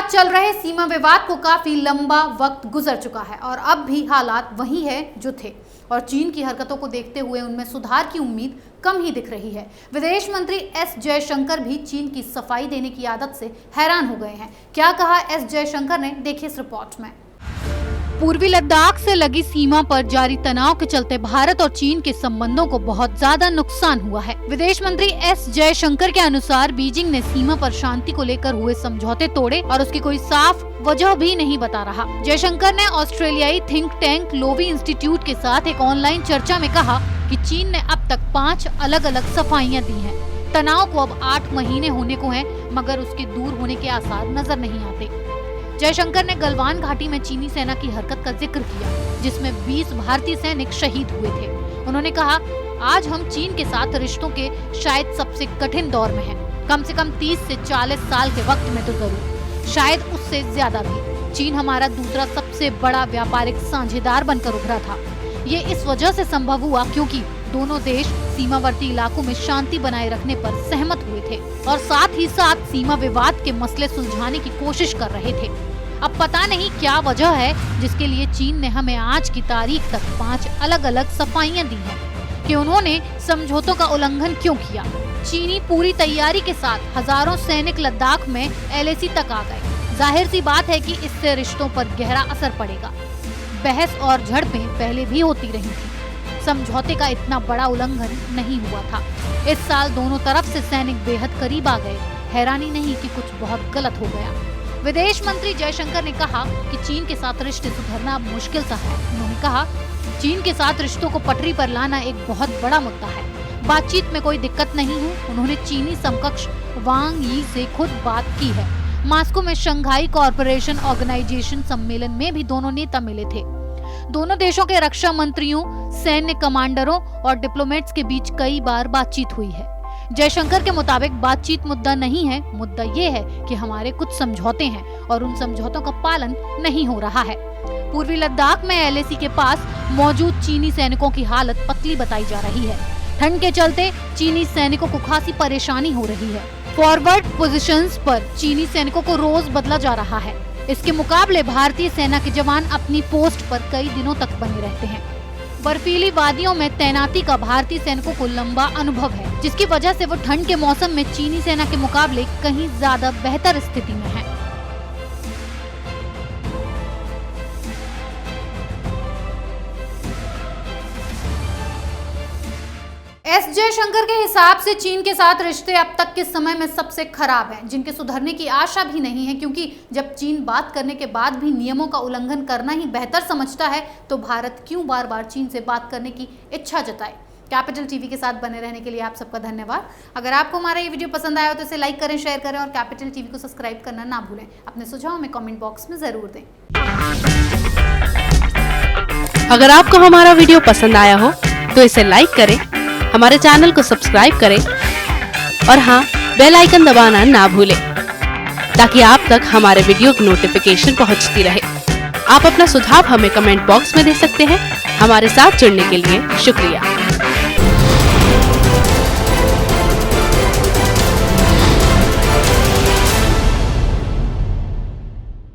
चल रहे सीमा विवाद को काफी लंबा वक्त गुजर चुका है और अब भी हालात वही है जो थे और चीन की हरकतों को देखते हुए उनमें सुधार की उम्मीद कम ही दिख रही है। विदेश मंत्री एस जयशंकर भी चीन की सफाई देने की आदत से हैरान हो गए हैं। क्या कहा एस जयशंकर ने, देखिए इस रिपोर्ट में। पूर्वी लद्दाख से लगी सीमा पर जारी तनाव के चलते भारत और चीन के संबंधों को बहुत ज्यादा नुकसान हुआ है। विदेश मंत्री एस जयशंकर के अनुसार बीजिंग ने सीमा पर शांति को लेकर हुए समझौते तोड़े और उसकी कोई साफ वजह भी नहीं बता रहा। जयशंकर ने ऑस्ट्रेलियाई थिंक टैंक लोवी इंस्टीट्यूट के साथ एक ऑनलाइन चर्चा में कहा कि चीन ने अब तक 5 अलग अलग सफाइयां दी हैं। तनाव को अब 8 महीने होने को हैं, मगर उसके दूर होने के आसार नजर नहीं आते। जयशंकर ने गलवान घाटी में चीनी सेना की हरकत का जिक्र किया, जिसमें 20 भारतीय सैनिक शहीद हुए थे। उन्होंने कहा, आज हम चीन के साथ रिश्तों के शायद सबसे कठिन दौर में हैं। कम से कम 30 से 40 साल के वक्त में तो जरूर, शायद उससे ज्यादा भी। चीन हमारा दूसरा सबसे बड़ा व्यापारिक साझेदार बनकर उभरा था। ये इस वजह से संभव हुआ क्योंकि दोनों देश सीमावर्ती इलाकों में शांति बनाए रखने पर सहमत हुए थे और साथ ही साथ सीमा विवाद के मसले सुलझाने की कोशिश कर रहे थे। अब पता नहीं क्या वजह है जिसके लिए चीन ने हमें आज की तारीख तक 5 अलग अलग सफाइयां दी हैं कि उन्होंने समझौतों का उल्लंघन क्यों किया। चीनी पूरी तैयारी के साथ हजारों सैनिक लद्दाख में LAC तक आ गए। जाहिर सी बात है कि इससे रिश्तों पर गहरा असर पड़ेगा। बहस और झड़पें पहले भी होती रही थी, समझौते का इतना बड़ा उल्लंघन नहीं हुआ था। इस साल दोनों तरफ से सैनिक बेहद करीब आ गए। हैरानी नहीं कि कुछ बहुत गलत हो गया। विदेश मंत्री जयशंकर ने कहा कि चीन के साथ रिश्ते सुधरना अब मुश्किल सा है। उन्होंने कहा, चीन के साथ रिश्तों को पटरी पर लाना एक बहुत बड़ा मुद्दा है। बातचीत में कोई दिक्कत नहीं है। उन्होंने चीनी समकक्ष वांग यी से खुद बात की है। मॉस्को में शंघाई कॉरपोरेशन ऑर्गेनाइजेशन सम्मेलन में भी दोनों नेता मिले थे। दोनों देशों के रक्षा मंत्रियों, सैन्य कमांडरों और डिप्लोमेट्स के बीच कई बार बातचीत हुई है। जयशंकर के मुताबिक बातचीत मुद्दा नहीं है, मुद्दा ये है कि हमारे कुछ समझौते हैं और उन समझौतों का पालन नहीं हो रहा है। पूर्वी लद्दाख में LAC के पास मौजूद चीनी सैनिकों की हालत पतली बताई जा रही है। ठंड के चलते चीनी सैनिकों को खासी परेशानी हो रही है। फॉरवर्ड पोजीशंस पर चीनी सैनिकों को रोज बदला जा रहा है। इसके मुकाबले भारतीय सेना के जवान अपनी पोस्ट पर कई दिनों तक बने रहते हैं। बर्फीली वादियों में तैनाती का भारतीय सैनिकों को लंबा अनुभव है, जिसकी वजह से वो ठंड के मौसम में चीनी सेना के मुकाबले कहीं ज्यादा बेहतर स्थिति में है। एस जयशंकर के हिसाब से चीन के साथ रिश्ते अब तक के समय में सबसे खराब हैं, जिनके सुधरने की आशा भी नहीं है, क्योंकि जब चीन बात करने के बाद भी नियमों का उल्लंघन करना ही बेहतर समझता है तो भारत क्यों बार बार चीन से बात करने की इच्छा जताए। कैपिटल टीवी के साथ बने रहने के लिए आप सबका धन्यवाद। अगर आपको हमारा ये वीडियो पसंद आया हो तो इसे लाइक करें, शेयर करें और कैपिटल टीवी को सब्सक्राइब करना ना भूलें। अपने सुझाव हमें कमेंट बॉक्स में जरूर दें। अगर आपको हमारा वीडियो पसंद आया हो तो इसे लाइक करें, हमारे चैनल को सब्सक्राइब करें और हाँ, बेल आइकन दबाना ना भूलें ताकि आप तक हमारे वीडियो की नोटिफिकेशन पहुंचती रहे। आप अपना सुझाव हमें कमेंट बॉक्स में दे सकते हैं। हमारे साथ जुड़ने के लिए शुक्रिया।